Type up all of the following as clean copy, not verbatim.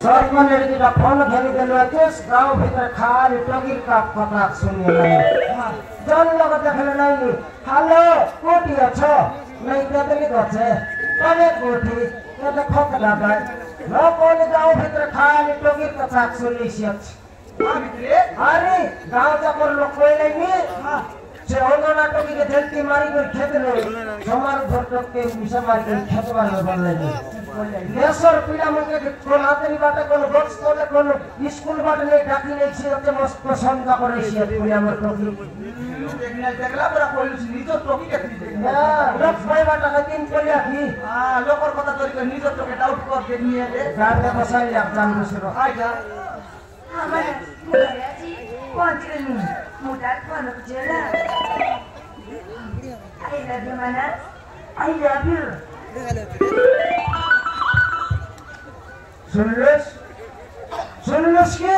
सरपंच लड़की फोन घेरी दिलवाइस गांव भीतर खाली टगिर का पता सुनिए नहीं जन लोग देखले नहीं हेलो कोठी अछो नहीं देतली गछे तबे कोठी ते खकला गय न कोनी गांव भीतर खाली टगिर का पता सुनिए छियछ अरे गांव जा लोग कोई नहीं से होना टोकी के झलती मारी कर खेत में हमार घर टोक के मिसा मारी कर खेत वाले बन ले लेसर पीड़ा मुके कोन आतरी बाटे कोन बक्स तोले कोन स्कूल बाटे नहीं डाकी नहीं से ते मस्त पसंद का करे से पीड़ा मर टोकी देखना देखला पूरा कोइलुस निजो टोकी के दे हां रफ भाई बाटा का तीन कोलिया थी हां लोकर पता तोरी के निजो टोके डाउट कर दे निए दे गाड़ में बसाई आप जान दूसरो आजा हमारे मुराजी कौन चलनी मुटार कौन चला I love you Manas I love you सुनलस की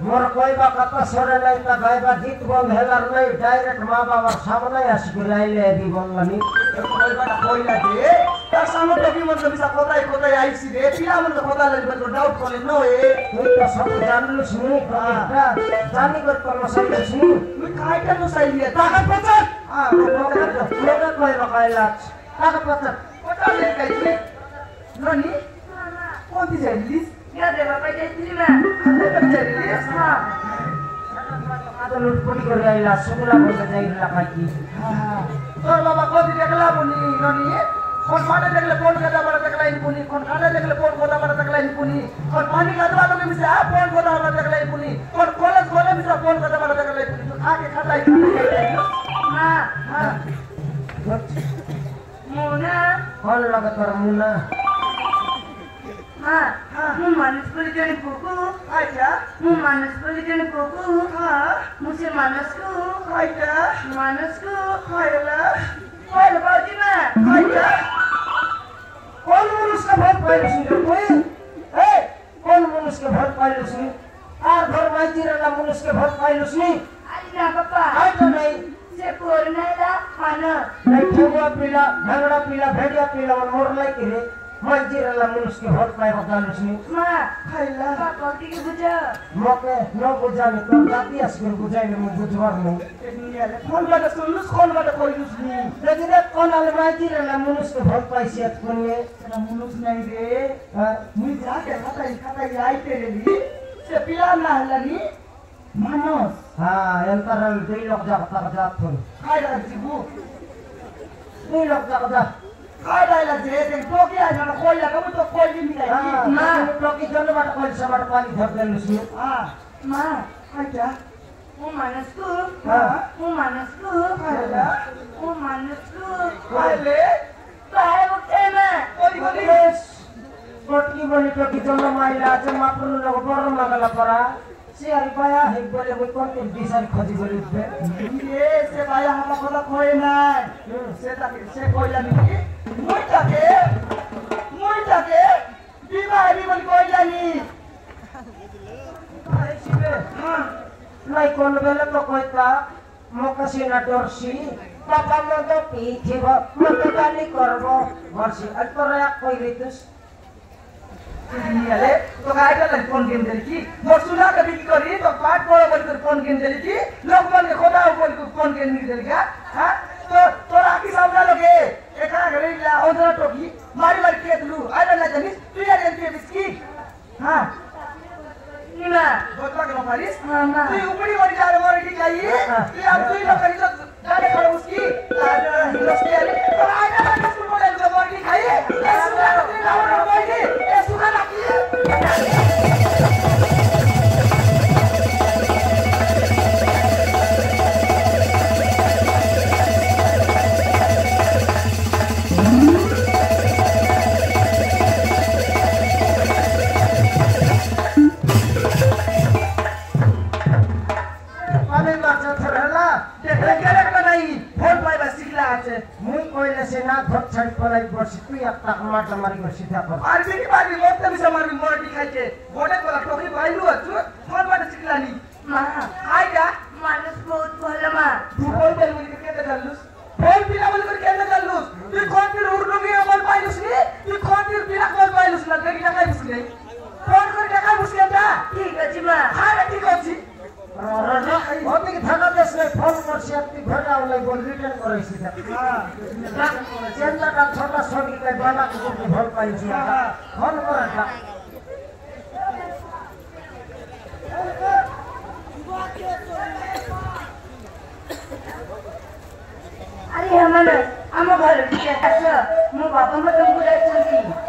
मोर कोई बा कथा सोरे नहीं ता गायबा गीत बोल हेलर नहीं डायरेक्ट मां बाबा सामने आसी गुलाइले दी बोलनी कोई बा कोई ना दे ता सामने टोकी मतलब बिसा कोताई आईसी दे पिला मन कोता ले बतो डाउट कोले न ए तू तो सब जानलु सुनी का जानी कर पर सब सुनी तू काय का नो सही ताका पचत हां लोग कोई रखाइला ताका पचत कोता ले गई ननी कौन दी जाइलिस क्या दे बाबा जैसी में हां आता लुटपुट कर आइला सुगला बोल जाइला काकी हां तोर बाबा को दी देखला बुनी ननी कोन माने देखले फोन कदा बड़ा देखला इन पुनी कोन काने देखले फोन कोदा बड़ा देखला इन पुनी कोन पानी गदवा तो मिसे आ फोन कोदा बड़ा देखला इन पुनी कोन कॉलेज खोले मिसे फोन कोदा बड़ा देखला इन पुनी खा के खाता हां हां मुना कौन लगा तोर मुना हां मु मानस को जने कोको आजा मु मानस को जने कोको हां मुझे मानस को आजा मानस को खायला ओए बाजी में आजा कौन मनुष्य का भोट पाइलु सुन कोई ए कौन मनुष्य का भोट पाइलु सुन आर घर माइती रहला मनुष्य के भोट पाइलु सुन आई ना पापा आई तो नहीं से कोरनेला खाना नहीं ठेवा पीला भंगड़ा पीला भेड़िया पीला और मोर लाई के माइती रहला मनुष्य के भोट पाइ बतालु सुन मां खाइला पापा की बुझा मके न बुझाने तो जाती अस्कर बुझाइले म बुझवार नहीं फोन बाटे सुन्नुस कोन बाटे कोइलुस नि जतिले कोन आले माइती रहला मनुष्य के भोट पाइसियत कोनी ना मनुष्य नहीं रे मुई जाके खाता आइते रेली से पिला ना हलनी मानस हां एंतरल दुई लोग जात थोन खाइ राखिबु दुई लोग जात काय डायला जे ते टोकी आ न कोई लगा तो कोई भी नहीं मां टोकी जन बाट कोई सबाट पानी धर देलु छु हां मां आजा मु मानस को हां मु मानस को खाइला मु मानस को खाइले पाए उठे में कोनी कोटकी बनी टोकी जन माइला जे मापुन लोग बर मगला परा से अरे पाया हे बोले कोई कोन के बिसर खोजी बोली उठे ये से पाया हम को कोई ना से कोई नहीं मुई जाके बीमारी बोल कोई जानी आइसिबे हां नहीं कोन बेले तो कोई का मोकसी ना डरसी पापा म तो पीछे म तो गाली करबो वर्षी अतरे कोई रितुस नियाले तो गाइडा ला फोन गेम देली की मोसुला के बिक करी तो पाट पड़ो बोल कर फोन गेम देली की लोग मन के खोदा बोल के फोन गेम नहीं देली का हां तो राखी सामने लोगे एका घरे ला ओदरा टोकी मारी के दलू आइला ना जानिस तू यार एमपी बिस्की हां निमा बोतला के मारिस हां मां तू ऊपरी वाली जा रे मोरी चाहिए तू अब तू लोग करी तो गाने खड़ो उसकी आज हिरोस्टी आले तो आइला ना स्कूल बोले तो मोरी खाइए ए सुना तो ना मोरी ए सुना रखिए छड़ी पलाई बसी तू एकटा माटा मारी को सीधा पर आरबी की बारी मोट भी समार भी मोटी खाइ के गोटे कोला टोकरी बाइलु अछु फोन बाटे सिखलानी मां आइगा मानस बहुत भलो मां तू कोन बेल मुली के के दलुस फोन पिला बोल कर के दलुस तू कोन फिर उर्दू में बोल पाइलुस नी तू कोन फिर पिला बोल पाइलुस ना देखि ना काइस नहीं फोन कर टाका मुश्किल दा ठीक अछि मा हां ठीक अछि होती कि थाना देश में फोन कर से घर आवले बोल रिटर्न करे छी हां चेंदा का छोटा छोटी के बड़ा को भर पाई छी फोन कर अरे हमन हम घर के आस मो बाबा म तुमको जाई